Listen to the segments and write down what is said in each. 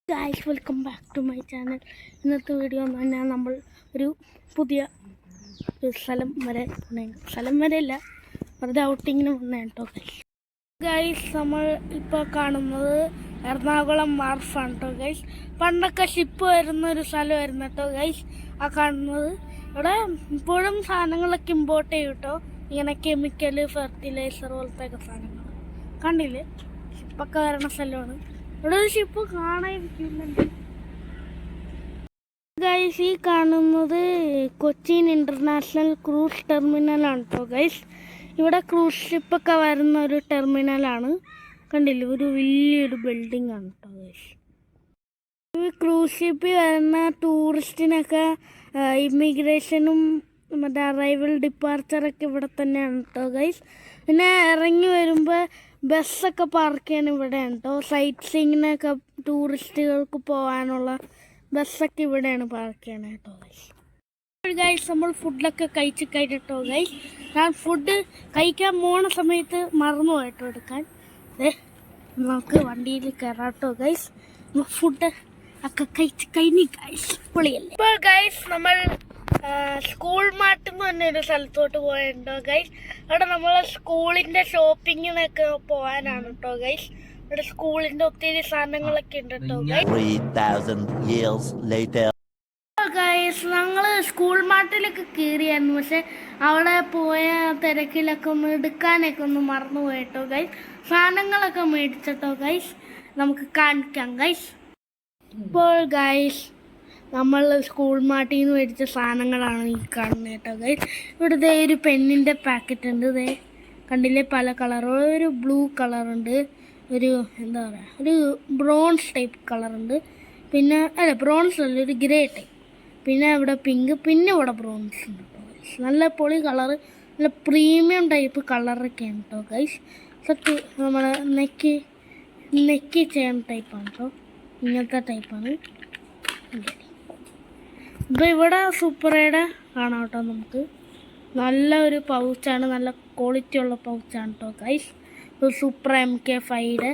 Guys welcome back to my channel. ഇന്നത്തെ video എന്ന് പറഞ്ഞാൽ നമ്മൾ ഒരു പുതിയ സ്ഥലം വരെയല്ല വെറുതെ ഔട്ടിങ്ങിന് വന്നേ കേട്ടോ ഗൈസ്. നമ്മൾ ഇപ്പോൾ കാണുന്നത് എറണാകുളം വാർഫാണ് കേട്ടോ ഗൈസ്. പണ്ടൊക്കെ ഷിപ്പ് വരുന്ന ഒരു സ്ഥലമായിരുന്നു കേട്ടോ ഗൈസ്. ആ കാണുന്നത് ഇവിടെ ഇപ്പോഴും സാധനങ്ങളൊക്കെ ഇമ്പോർട്ട് ചെയ്യും കേട്ടോ. ഇങ്ങനെ കെമിക്കൽ, ഫെർട്ടിലൈസർ പോലത്തെ ഒക്കെ സാധനങ്ങൾ കണ്ടില്ലേ. ഷിപ്പൊക്കെ വരുന്ന സ്ഥലമാണ്. ഇവിടെ ഒരു ഷിപ്പ് കാണാതിരിക്കുന്നുണ്ട് ഗൈസ്. ഈ കാണുന്നത് കൊച്ചിൻ ഇൻ്റർനാഷണൽ ക്രൂസ് ടെർമിനലാണ് കേട്ടോ ഗൈസ്. ഇവിടെ ക്രൂസ് ഷിപ്പൊക്കെ വരുന്ന ഒരു ടെർമിനലാണ്. കണ്ടില്ലേ, ഒരു വലിയൊരു ബിൽഡിംഗ് ആണ് കേട്ടോ ഗൈസ്. ഈ ക്രൂസ് ഷിപ്പിൽ വരുന്ന ടൂറിസ്റ്റിനൊക്കെ ഇമിഗ്രേഷനും മറ്റേ അറൈവൽ ഡിപ്പാർച്ചറൊക്കെ ഇവിടെ തന്നെയാണ് കേട്ടോ ഗൈസ്. പിന്നെ ഇറങ്ങി വരുമ്പോൾ ബസ്സൊക്കെ പാർക്ക് ചെയ്യാൻ ഇവിടെയാണ് കേട്ടോ. സൈറ്റ് സീയിങ്ങിനൊക്കെ ടൂറിസ്റ്റുകൾക്ക് പോകാനുള്ള ബസ്സൊക്കെ ഇവിടെയാണ് പാർക്ക് ചെയ്യണത് കേട്ടോ ഗൈസ്. ഗൈസ് നമ്മൾ ഫുഡൊക്കെ കഴിച്ച് കഴിഞ്ഞിട്ടോ ഗൈസ്. ഞാൻ ഫുഡ് കഴിക്കാൻ പോണ സമയത്ത് മറന്നു പോയിട്ടോ എടുക്കാൻ. നമുക്ക് വണ്ടിയിൽ കയറാട്ടോ ഗൈസ്. ഫുഡ് ഒക്കെ കഴിച്ച് കഴിഞ്ഞ് ഗൈസ് പൊളിയല്ലേ. ഇപ്പോൾ ഗൈസ് നമ്മൾ സ്കൂൾ മാർട്ടിൽ നിന്ന് തന്നെ ഒരു സ്ഥലത്തോട്ട് പോയിട്ടുണ്ടോ ഗൈസ്. അവിടെ നമ്മൾ സ്കൂളിൻ്റെ ഷോപ്പിങ്ങിനൊക്കെ പോകാനാണ് കേട്ടോ ഗൈസ്. ഇവിടെ സ്കൂളിൻ്റെ ഒത്തിരി സാധനങ്ങളൊക്കെ ഉണ്ട് കേട്ടോ ഗൈസ്. ഞങ്ങൾ സ്കൂൾ മാർട്ടിലൊക്കെ കയറിയായിരുന്നു, പക്ഷെ അവിടെ പോയ തിരക്കിലൊക്കെ ഒന്ന് എടുക്കാനൊക്കെ ഒന്ന് മറന്നു പോയിട്ടോ ഗൈസ്. സാധനങ്ങളൊക്കെ മേടിച്ചിട്ടോ ഗൈസ്, നമുക്ക് കാണിക്കാം ഗൈസ്. ഇപ്പോൾ ഗൈസ് നമ്മൾ സ്കൂൾ മാർട്ടിൽ നിന്ന് മേടിച്ച സാധനങ്ങളാണ് ഈ കാണുന്നത് കേട്ടോ ഗൈസ്. ഇവിടെ ഒരു പെന്നിൻ്റെ പാക്കറ്റ് ഉണ്ട്. ഇതേ കണ്ടില്ലേ, പല കളറുള്ള ഒരു ബ്ലൂ കളറുണ്ട്, ഒരു എന്താ പറയുക, ഒരു ബ്രോൺസ് ടൈപ്പ് കളറുണ്ട്, പിന്നെ അല്ല ബ്രോൺസ് അല്ല, ഒരു ഗ്രേ ടൈപ്പ്, പിന്നെ ഇവിടെ പിങ്ക്, പിന്നെ ഇവിടെ ബ്രോൺസ് ഉണ്ട് കേട്ടോ ഗൈസ്. നല്ല പൊളി കളറ്, നല്ല പ്രീമിയം ടൈപ്പ് കളറൊക്കെയാണ് കേട്ടോ ഗൈസ്. സെറ്റ് നമ്മൾ നെക്കി ചെയ്യുന്ന ടൈപ്പാണ് കേട്ടോ, ഇങ്ങനത്തെ ടൈപ്പാണ്. ഇപ്പോൾ ഇവിടെ സൂപ്പറയുടെ കാണാം കേട്ടോ. നമുക്ക് നല്ല ഒരു പൗച്ചാണ്, നല്ല ക്വാളിറ്റി ഉള്ള പൗച്ചാണ് കേട്ടോ ഗൈസ്. ഒരു സൂപ്പർ MK5യുടെ.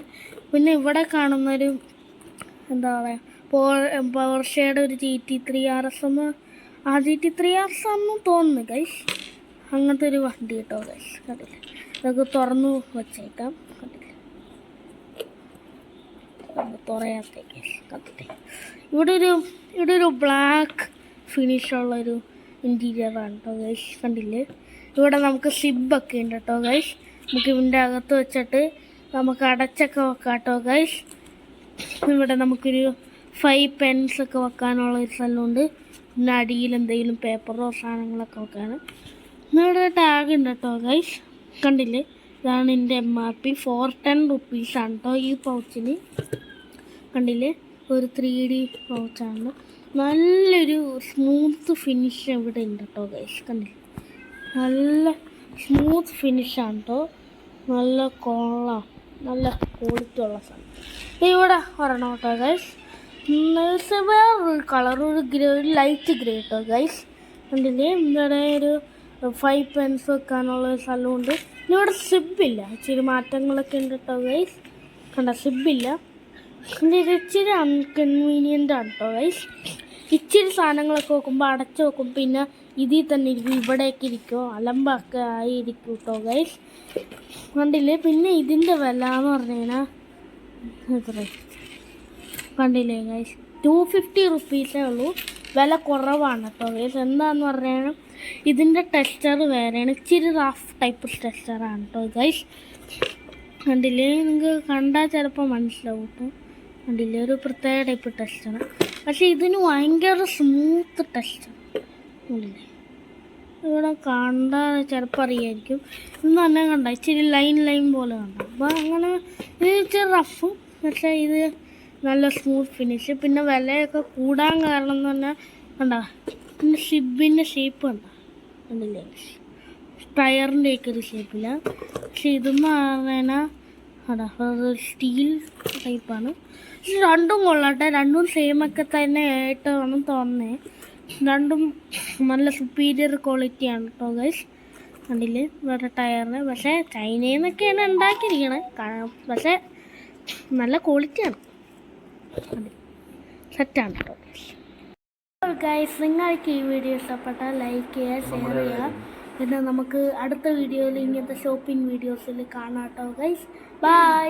പിന്നെ ഇവിടെ കാണുന്നൊരു എന്താ പറയുക, പോർഷയുടെ ഒരു GT3 RS എന്ന്, ആ GT3 RS ആണെന്ന് തോന്നുന്നു ഗൈസ്. അങ്ങനത്തെ ഒരു വണ്ടി കേട്ടോ ഗൈസ്. കണ്ടില്ലേ, ഇതൊക്കെ തുറന്നു വച്ചേക്കാം. കണ്ടില്ലേ, തുറയാത്തേക്ക് കണ്ടില്ലേ. ഇവിടെ ഒരു ബ്ലാക്ക് ഫിനിഷുള്ളൊരു ഇൻറ്റീരിയറാണ് കേട്ടോ ഗൈസ്. കണ്ടില്ലേ, ഇവിടെ നമുക്ക് സിബൊക്കെ ഉണ്ട് കേട്ടോ ഗൈസ്. നമുക്ക് ഇതിൻ്റെ അകത്ത് വെച്ചിട്ട് നമുക്ക് അടച്ചൊക്കെ വെക്കാം കേട്ടോ ഗൈസ്. ഇവിടെ നമുക്കൊരു 5 പെൻസൊക്കെ വെക്കാനുള്ള ഒരു സ്ഥലമുണ്ട്. പിന്നെ അടിയിൽ എന്തെങ്കിലും പേപ്പറോ സാധനങ്ങളൊക്കെ വെക്കാണ്. ഇവിടെ ടാഗ് ഉണ്ട് കേട്ടോ ഗൈസ്. കണ്ടില്ലേ, ഇതാണ് എൻ്റെ MRP. 410 റുപ്പീസാണ് കേട്ടോ ഈ പൗച്ചിന്. കണ്ടില്ലേ, ഒരു 3D പൗച്ചാണ്. നല്ലൊരു സ്മൂത്ത് ഫിനിഷ് ഇവിടെ ഉണ്ട് കേട്ടോ ഗൈസ്. കണ്ടില്ലേ, നല്ല സ്മൂത്ത് ഫിനിഷാണ് കേട്ടോ. നല്ല കൊള്ളാം, നല്ല ക്വാളിറ്റി ഉള്ള സാധനം. ഇവിടെ വരണം കേട്ടോ ഗൈസ്. വേറൊരു കളർ, ഒരു ഗ്രേ, ഒരു ലൈറ്റ് ഗ്രേ കേട്ടോ ഗൈസ്. കണ്ടില്ലേ, ഇവിടെ ഒരു 5 പെൻസ് വെക്കാനുള്ള ഒരു സ്ഥലമുണ്ട്. ഇവിടെ സിബില്ല, ഇച്ചിരി മാറ്റങ്ങളൊക്കെ ഉണ്ട് കേട്ടോ ഗൈസ്. കണ്ട, സിബില്ല. ഇച്ചിരി അൺകൺവീനിയൻ്റ് ആണ് കേട്ടോ ഗൈസ്. ഇച്ചിരി സാധനങ്ങളൊക്കെ വെക്കുമ്പോൾ അടച്ചു വെക്കും, പിന്നെ ഇതിൽ തന്നെ ഇരിക്കും, ഇവിടേക്ക് ഇരിക്കുമോ അലമ്പൊക്കെ ആയിരിക്കും കേട്ടോ ഗൈസ്. കണ്ടില്ലേ, പിന്നെ ഇതിൻ്റെ വില എന്ന് പറഞ്ഞു കഴിഞ്ഞാൽ എത്ര കണ്ടില്ലേ ഗൈസ്, 250 റുപ്പീസേ ഉള്ളൂ. വില കുറവാണ് കേട്ടോ ഗൈസ്. എന്താണെന്ന് പറഞ്ഞാൽ ഇതിൻ്റെ ടെക്സ്ചർ വേറെയാണ്, ഇച്ചിരി റഫ് ടൈപ്പ് ടെക്സ്ചറാണ് കേട്ടോ ഗൈസ്. കണ്ടില്ലേ, നിങ്ങൾക്ക് കണ്ടാൽ ചിലപ്പോൾ മനസ്സിലാവും കേട്ടോ. കണ്ടില്ലേ, ഒരു പ്രത്യേക ടൈപ്പ് ടെക്സ്ചറാണ്, പക്ഷേ ഇതിന് ഭയങ്കര സ്മൂത്ത് ടെക്സ്ചർ. കണ്ടില്ലേ, ഇവിടെ കണ്ടാൽ ചിലപ്പോൾ അറിയായിരിക്കും. ഇന്ന് തന്നെ കണ്ട ഇച്ചിരി ലൈൻ പോലെ കണ്ട. അപ്പോൾ അങ്ങനെ ഇത് ഇച്ചിരി റഫും, പക്ഷേ ഇത് നല്ല സ്മൂത്ത് ഫിനിഷ്. പിന്നെ വിലയൊക്കെ കൂടാൻ കാരണം എന്ന് പറഞ്ഞാൽ കണ്ട, പിന്നെ ഷിബിൻ്റെ ഷേപ്പ് കണ്ടില്ലേ, ടയറിൻ്റെയൊക്കെ ഒരു ഷേപ്പില്ല. പക്ഷെ ഇതെന്ന് പറഞ്ഞാൽ അതാ സ്റ്റീൽ ടൈപ്പാണ്. രണ്ടും കൊള്ളട്ടെ, രണ്ടും സെയിമൊക്കെ തന്നെ ആയിട്ടാണ് തോന്നുന്നത്. രണ്ടും നല്ല സുപ്പീരിയർ ക്വാളിറ്റിയാണ് കേട്ടോ ഗൈസ്. കണ്ടില്ലേ, വേറെ ടയറിന്, പക്ഷേ ചൈനയിൽ നിന്നൊക്കെയാണ് ഉണ്ടാക്കിയിരിക്കണത്, പക്ഷേ നല്ല ക്വാളിറ്റിയാണ്. സെറ്റാണ് കേട്ടോ ഗൈസ്. നിങ്ങൾക്ക് ഈ വീഡിയോ ഇഷ്ടപ്പെട്ടാൽ ലൈക്ക് ചെയ്യുക, ഷെയർ ചെയ്യുക. പിന്നെ നമുക്ക് അടുത്ത വീഡിയോയിൽ ഇങ്ങനത്തെ ഷോപ്പിംഗ് വീഡിയോസിൽ കാണാം കേട്ടോ ഗൈസ്. ബൈ.